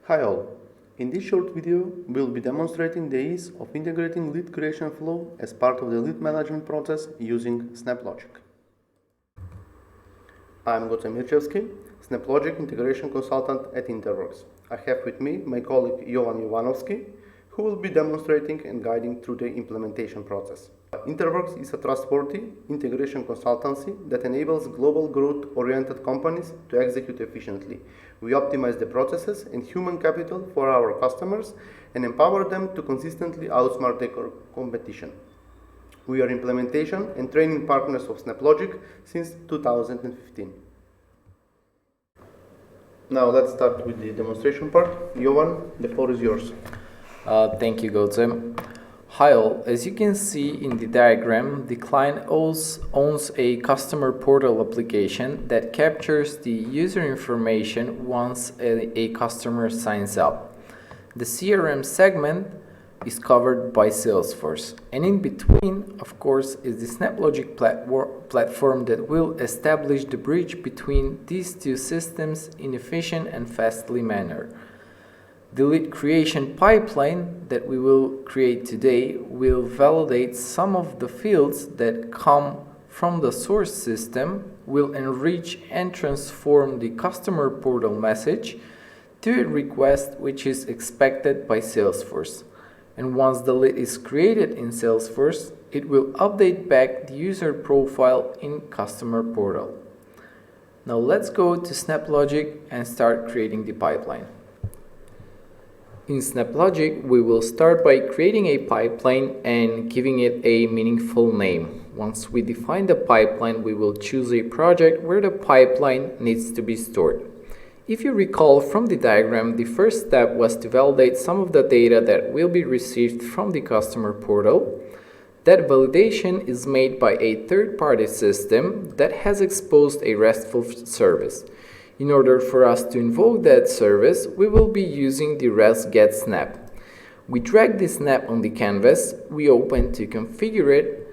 Hi all! In this short video, we'll be demonstrating the ease of integrating lead creation flow as part of the lead management process using SnapLogic. I'm Gotem Mirchevsky, SnapLogic integration consultant at Interworks. I have with me my colleague Jovan Jovanovski, who will be demonstrating and guiding through the implementation process. Interworks is a trustworthy integration consultancy that enables global growth-oriented companies to execute efficiently. We optimize the processes and human capital for our customers and empower them to consistently outsmart their competition. We are implementation and training partners of SnapLogic since 2015. Now let's start with the demonstration part. Jovan, the floor is yours. Thank you, Gautam. Hi all, as you can see in the diagram, the client owns a customer portal application that captures the user information once a customer signs up. The CRM segment is covered by Salesforce, and in between, of course, is the SnapLogic platform that will establish the bridge between these two systems in efficient and fastly manner. The lead creation pipeline that we will create today will validate some of the fields that come from the source system, will enrich and transform the customer portal message to a request which is expected by Salesforce. And once the lead is created in Salesforce, it will update back the user profile in customer portal. Now let's go to SnapLogic and start creating the pipeline. In SnapLogic, we will start by creating a pipeline and giving it a meaningful name. Once we define the pipeline, we will choose a project where the pipeline needs to be stored. If you recall from the diagram, the first step was to validate some of the data that will be received from the customer portal. That validation is made by a third-party system that has exposed a RESTful service. In order for us to invoke that service, we will be using the REST get snap. We drag the snap on the canvas, we open to configure it,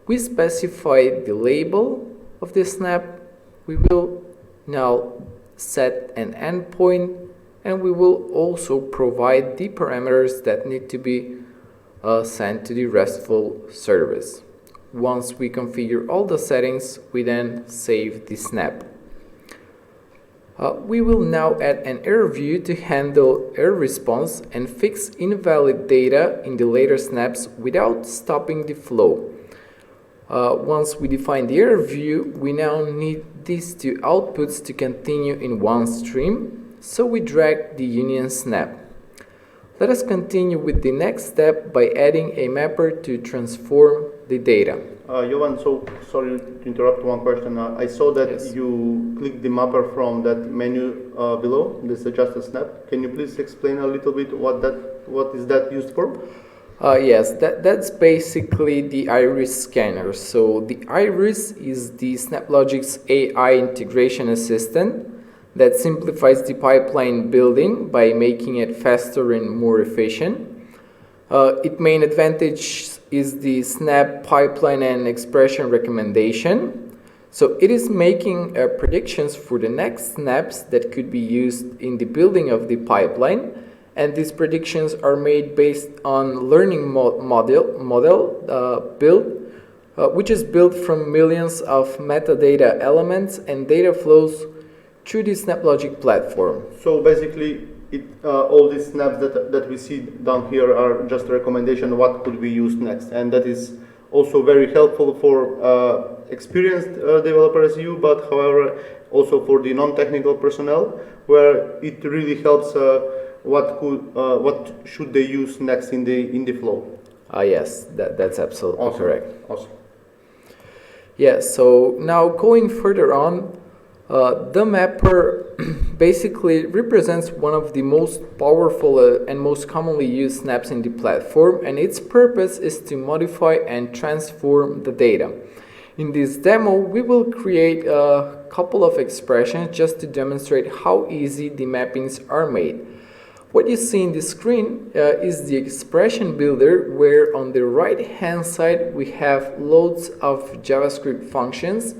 we specify the label of the snap, we will now set an endpoint, and we will also provide the parameters that need to be sent to the RESTful service. Once we configure all the settings, we then save the snap. We will now add an error view to handle error response and fix invalid data in the later snaps without stopping the flow. Once we define the error view, we now need these two outputs to continue in one stream, so we drag the union snap. Let us continue with the next step by adding a mapper to transform the data. Jovan, so sorry to interrupt, one question. I saw that Yes. you clicked the mapper from that menu below, this adjusted snap. Can you please explain a little bit what is that used for? Yes, that's basically the iris scanner. So the iris is the SnapLogic's AI integration assistant that simplifies the pipeline building by making it faster and more efficient. Its main advantage is the snap pipeline and expression recommendation. So it is making predictions for the next snaps that could be used in the building of the pipeline. And these predictions are made based on learning model built, which is built from millions of metadata elements and data flows through the SnapLogic platform. So basically, all these snaps that we see down here are just a recommendation of what could be used next, and that is also very helpful for experienced developers as you, but however also for the non-technical personnel, where it really helps what should they use next in the flow. Yes, that's absolutely Awesome. correct. Awesome. Yeah, so now going further on, the mapper basically represents one of the most powerful and most commonly used snaps in the platform, and its purpose is to modify and transform the data. In this demo, we will create a couple of expressions just to demonstrate how easy the mappings are made. What you see in the screen is the expression builder, where on the right hand side we have loads of JavaScript functions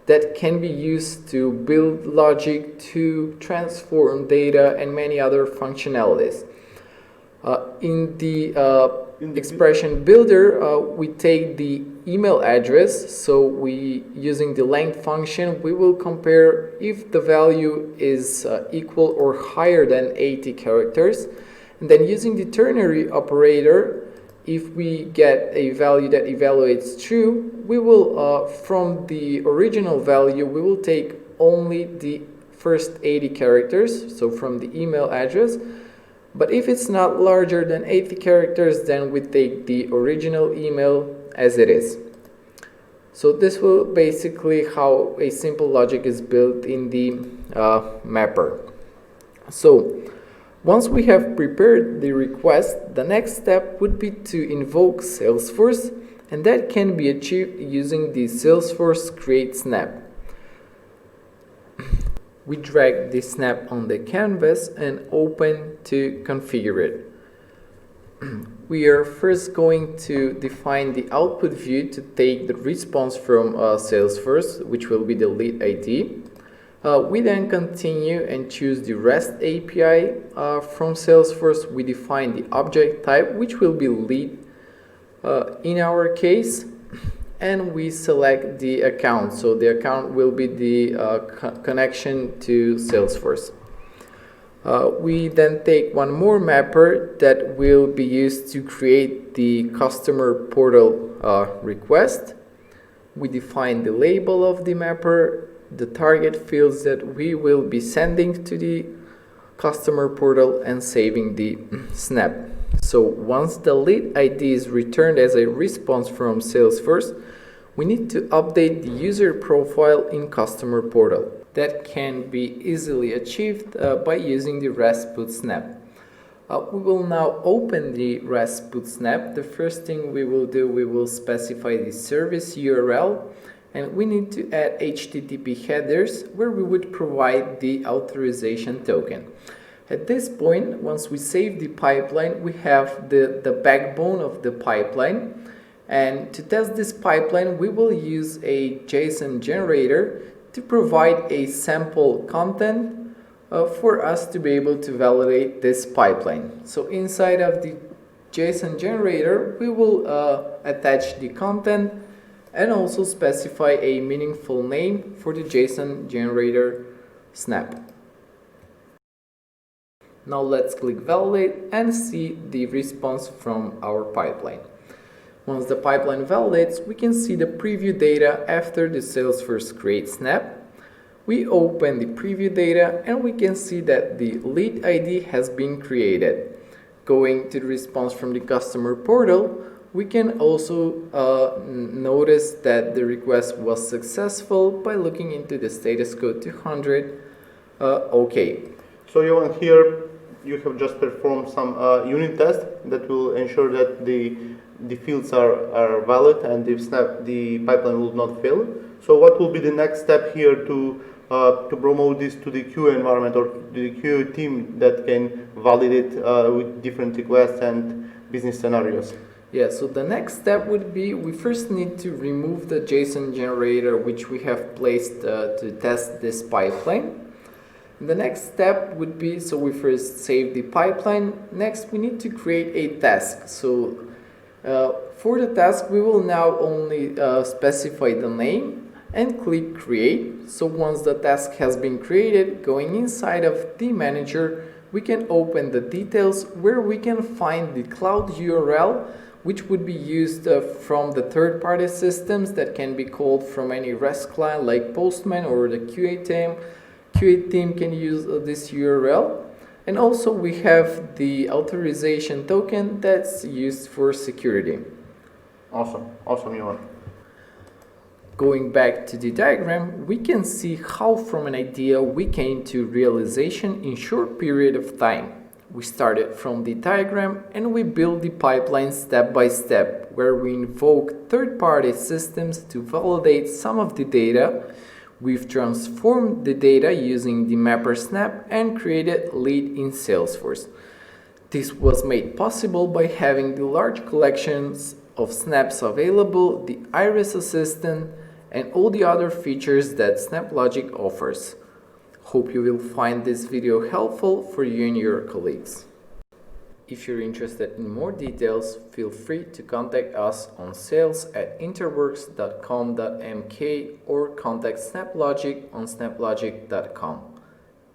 that can be used to build logic, to transform data, and many other functionalities. In the expression builder, we take the email address, so using the length function, we will compare if the value is equal or higher than 80 characters. And then using the ternary operator, if we get a value that evaluates true, we will, from the original value, we will take only the first 80 characters, so from the email address. But if it's not larger than 80 characters, then we take the original email as it is. So this will basically how a simple logic is built in the mapper. So once we have prepared the request, the next step would be to invoke Salesforce, and that can be achieved using the Salesforce create snap. We drag the snap on the canvas and open to configure it. We are first going to define the output view to take the response from Salesforce, which will be the lead ID. We then continue and choose the REST API. From Salesforce, we define the object type, which will be lead in our case. And we select the account, so the account will be the connection to Salesforce. We then take one more mapper that will be used to create the customer portal request. We define the label of the mapper, the target fields that we will be sending to the customer portal, and saving the snap. So once the lead ID is returned as a response from Salesforce, we need to update the user profile in customer portal. That can be easily achieved by using the REST put snap. We will now open the REST put snap. The first thing we will do, we will specify the service URL, and we need to add HTTP headers where we would provide the authorization token. At this point, once we save the pipeline, we have the backbone of the pipeline. And to test this pipeline, we will use a JSON generator to provide a sample content for us to be able to validate this pipeline. So inside of the JSON generator, we will attach the content and also specify a meaningful name for the JSON generator snap. Now let's click validate and see the response from our pipeline. Once the pipeline validates, we can see the preview data after the Salesforce create snap. We open the preview data and we can see that the lead ID has been created. Going to the response from the customer portal, we can also notice that the request was successful by looking into the status code 200. OK. So Johan, here you have just performed some unit test that will ensure that the fields are valid and the pipeline will not fail. So what will be the next step here to promote this to the QA environment or the QA team that can validate with different requests and business scenarios? Yeah, so the next step would be we first need to remove the JSON generator which we have placed to test this pipeline. The next step would be, so we first save the pipeline. Next, we need to create a task. So for the task, we will now only specify the name and click create. So once the task has been created, going inside of the manager, we can open the details where we can find the cloud URL, which would be used from the third-party systems that can be called from any REST client like Postman or the QA team. QA team can use this URL. And also we have the authorization token that's used for security. Awesome, Johan. Going back to the diagram, we can see how from an idea we came to realization in short period of time. We started from the diagram and we built the pipeline step by step, where we invoke third-party systems to validate some of the data. We've transformed the data using the mapper snap and created lead in Salesforce. This was made possible by having the large collections of snaps available, the iris assistant, and all the other features that SnapLogic offers. Hope you will find this video helpful for you and your colleagues. If you're interested in more details, feel free to contact us on sales@interworks.com.mk or contact SnapLogic on snaplogic.com.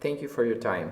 Thank you for your time.